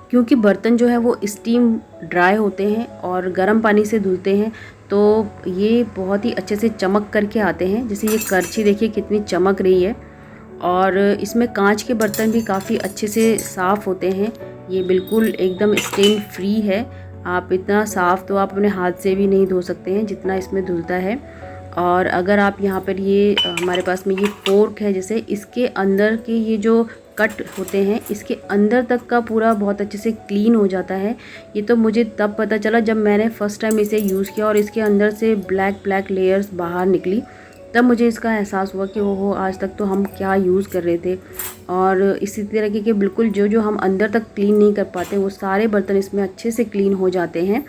क्योंकि बर्तन जो है वो स्टीम ड्राई होते हैं और गर्म पानी से धुलते हैं, तो ये बहुत ही अच्छे से चमक करके आते हैं। जैसे ये करछी देखिए कितनी चमक रही है, और इसमें कांच के बर्तन भी काफ़ी अच्छे से साफ़ होते हैं। ये बिल्कुल एकदम स्टेन फ्री है। आप इतना साफ़ तो आप अपने हाथ से भी नहीं धो सकते हैं जितना इसमें धुलता है। और अगर आप यहाँ पर ये हमारे पास में ये फोर्क है, जैसे इसके अंदर के ये जो कट होते हैं इसके अंदर तक का पूरा बहुत अच्छे से क्लीन हो जाता है। ये तो मुझे तब पता चला जब मैंने फ़र्स्ट टाइम इसे यूज़ किया और इसके अंदर से ब्लैक ब्लैक लेयर्स बाहर निकली, तब मुझे इसका एहसास हुआ कि ओहो, आज तक तो हम क्या यूज़ कर रहे थे। और इसी तरीके के बिल्कुल जो जो हम अंदर तक क्लीन नहीं कर पाते वो सारे बर्तन इसमें अच्छे से क्लीन हो जाते हैं।